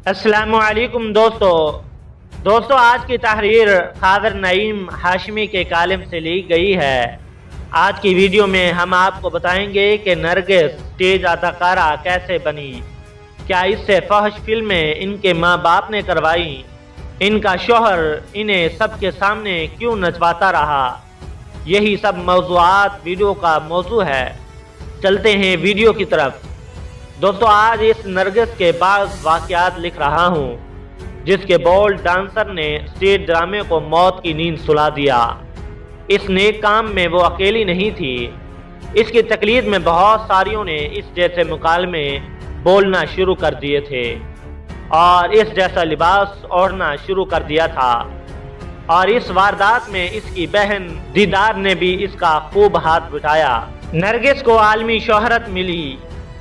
अस्सलामु अलैकुम दोस्तों आज की तहरीर खादर नईम हाशमी के कालम से ली गई है। आज की वीडियो में हम आपको बताएंगे कि नरगिस स्टेज अदाकारा कैसे बनी, क्या इससे फहश फिल्में इनके माँ बाप ने करवाई, इनका शौहर इन्हें सबके सामने क्यों नचवाता रहा। यही सब मौज़ूआत वीडियो का मौजू है। चलते हैं वीडियो की तरफ। दोस्तों आज इस नरगिस के बाद वाक़यात लिख रहा हूँ जिसके बोल्ड डांसर ने स्टेज ड्रामे को मौत की नींद सुला दिया। इस नेक काम में वो अकेली नहीं थी, इसकी तकलीद में बहुत सारियों ने इस जैसे मुकालमे बोलना शुरू कर दिए थे और इस जैसा लिबास ओढ़ना शुरू कर दिया था। और इस वारदात में इसकी बहन दीदार ने भी इसका खूब हाथ बटाया। नरगिस को आलमी शोहरत मिली।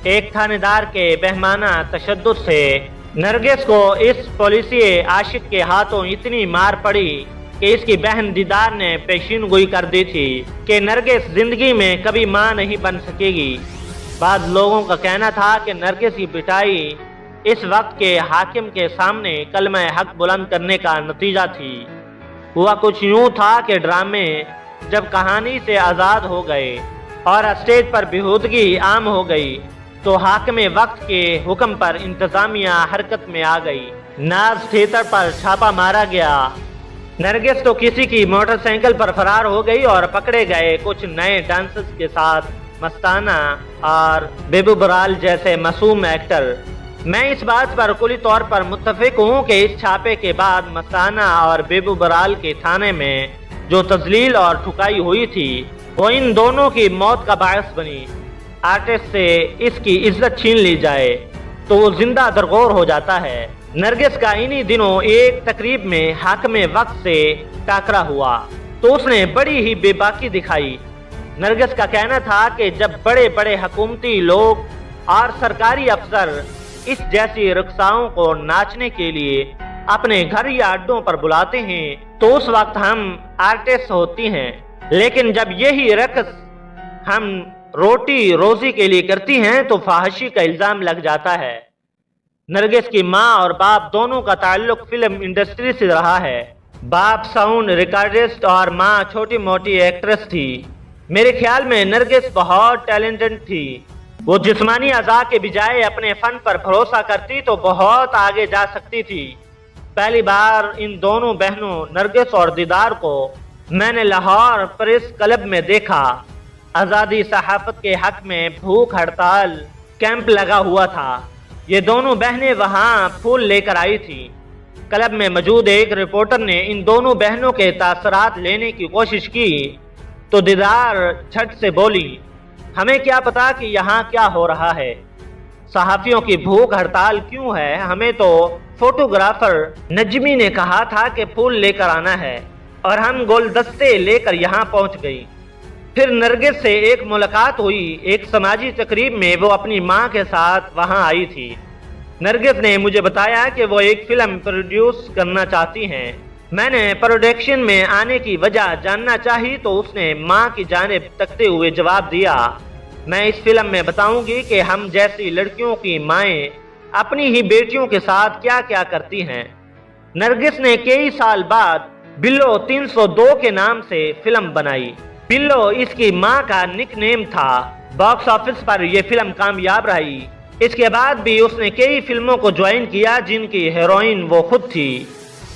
एक थानेदार के बेहमाना तशद्दुद से नरगिस को इस पुलिसिये आशिक के हाथों इतनी मार पड़ी कि इसकी बहन दीदार ने पेशीन गोई कर दी थी कि नरगिस जिंदगी में कभी मां नहीं बन सकेगी। बाद लोगों का कहना था कि नरगिस की पिटाई इस वक्त के हाकिम के सामने कलमा हक बुलंद करने का नतीजा थी। हुआ कुछ यूं था कि ड्रामे जब कहानी से आज़ाद हो गए और स्टेज पर बेहूदगी आम हो गई तो हाकिम वक्त के हुक्म पर इंतजामिया हरकत में आ गई। नाज थिएटर पर छापा मारा गया। नरगिस तो किसी की मोटरसाइकिल पर फरार हो गई और पकड़े गए कुछ नए डांसर्स के साथ मस्ताना और बेबू बराल जैसे मासूम एक्टर। मैं इस बात पर कुली तौर पर मुत्तफिक हूँ कि इस छापे के बाद मस्ताना और बेबू बराल के थाने में जो तजलील और ठुकाई हुई थी वो इन दोनों की मौत का बायस बनी। आर्टिस्ट से इसकी इज्जत छीन ली जाए तो वो जिंदा दरगोर हो जाता है। नरगिस का इन्हीं दिनों एक तकरीब में हाकिम वक्त से टाकरा हुआ तो उसने बड़ी ही बेबाकी दिखाई। नरगिस का कहना था कि जब बड़े बड़े हुकूमती लोग और सरकारी अफसर इस जैसी रक्साओं को नाचने के लिए अपने घर या अड्डों पर बुलाते हैं तो उस वक्त हम आर्टिस्ट होती हैं, लेकिन जब यही रक्स हम रोटी रोजी के लिए करती हैं तो फाहशी का इल्जाम लग जाता है। नरगिस की माँ और बाप दोनों का ताल्लुक फिल्म इंडस्ट्री से रहा है। बाप साउंड रिकॉर्डिस्ट और माँ छोटी मोटी एक्ट्रेस थी। मेरे ख्याल में नरगिस बहुत टैलेंटेड थी। वो जिस्मानी अज़ा के बजाय अपने फन पर भरोसा करती तो बहुत आगे जा सकती थी। पहली बार इन दोनों बहनों नरगिस और दीदार को मैंने लाहौर प्रेस क्लब में देखा। आज़ादी सहाफत के हक में भूख हड़ताल कैंप लगा हुआ था। ये दोनों बहनें वहां फूल लेकर आई थी। क्लब में मौजूद एक रिपोर्टर ने इन दोनों बहनों के तासरात लेने की कोशिश की तो दीदार झट से बोली, हमें क्या पता कि यहाँ क्या हो रहा है, सहाफियों की भूख हड़ताल क्यों है, हमें तो फोटोग्राफर नजमी ने कहा था कि फूल लेकर आना है और हम गुलदस्ते लेकर यहाँ पहुँच गई। फिर नरगिस से एक मुलाकात हुई एक समाजी तकरीब में। वो अपनी माँ के साथ वहाँ आई थी। नरगिस ने मुझे बताया कि वो एक फिल्म प्रोड्यूस करना चाहती हैं। मैंने प्रोडक्शन में आने की वजह जानना चाही तो उसने माँ की जानिब तकते हुए जवाब दिया, मैं इस फिल्म में बताऊंगी कि हम जैसी लड़कियों की माएँ अपनी ही बेटियों के साथ क्या क्या करती हैं। नरगिस ने कई साल बाद बिल्लो 302 के नाम से फिल्म बनाई। बिल्लो इसकी मां का निकनेम था। बॉक्स ऑफिस पर यह फिल्म कामयाब रही। इसके बाद भी उसने कई फिल्मों को ज्वाइन किया जिनकी हीरोइन वो खुद थी।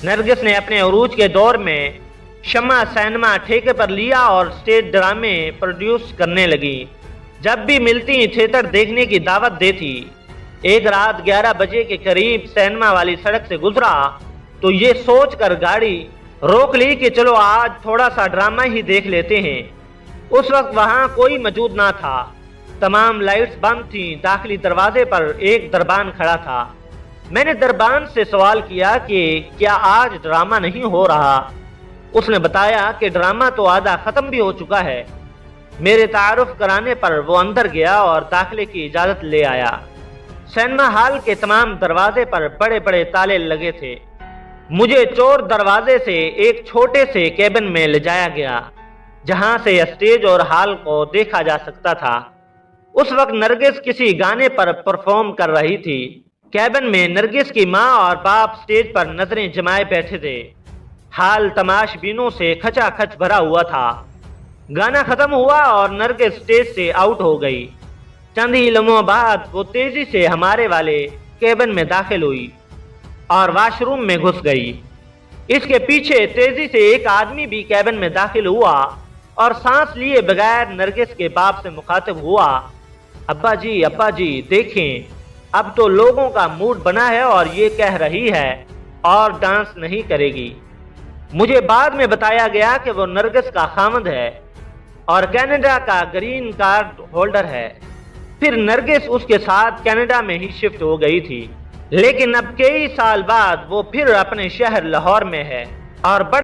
नरगिस ने अपने अरूज के दौर में शम्मा सिनेमा ठेके पर लिया और स्टेज ड्रामे प्रोड्यूस करने लगी। जब भी मिलती थिएटर देखने की दावत देती। एक रात 11 बजे के करीब सिनेमा वाली सड़क से गुजरा तो ये सोच कर गाड़ी रोक ली कि चलो आज थोड़ा सा ड्रामा ही देख लेते हैं। उस वक्त वहां कोई मौजूद ना था, तमाम लाइट्स बंद थीं। दाखिली दरवाजे पर एक दरबान खड़ा था। मैंने दरबान से सवाल किया कि क्या आज ड्रामा नहीं हो रहा। उसने बताया कि ड्रामा तो आधा खत्म भी हो चुका है। मेरे तारुफ कराने पर वो अंदर गया और दाखिले की इजाजत ले आया। सिनेमा हॉल के तमाम दरवाजे पर बड़े बड़े ताले लगे थे। मुझे चोर दरवाजे से एक छोटे से केबिन में ले जाया गया जहां से स्टेज और हॉल को देखा जा सकता था। उस वक्त नरगिस किसी गाने पर परफॉर्म कर रही थी। कैबिन में नरगिस की माँ और बाप स्टेज पर नजरें जमाए बैठे थे। हाल तमाशबीनों से खचाखच भरा हुआ था। गाना खत्म हुआ और नरगिस स्टेज से आउट हो गई। चंद ही लम्हों बाद वो तेजी से हमारे वाले केबिन में दाखिल हुई और वॉशरूम में घुस गई। इसके पीछे तेजी से एक आदमी भी केबिन में दाखिल हुआ और सांस लिए बगैर नरगिस के बाप से मुखातिब हुआ, अब्बा जी देखें, अब तो लोगों का मूड बना है और ये कह रही है और डांस नहीं करेगी। मुझे बाद में बताया गया कि वो नरगिस का खामद है और कनाडा का ग्रीन कार्ड होल्डर है। फिर नरगिस उसके साथ कनाडा में ही शिफ्ट हो गई थी, लेकिन अब कई साल बाद वो फिर अपने शहर लाहौर में है और बड़े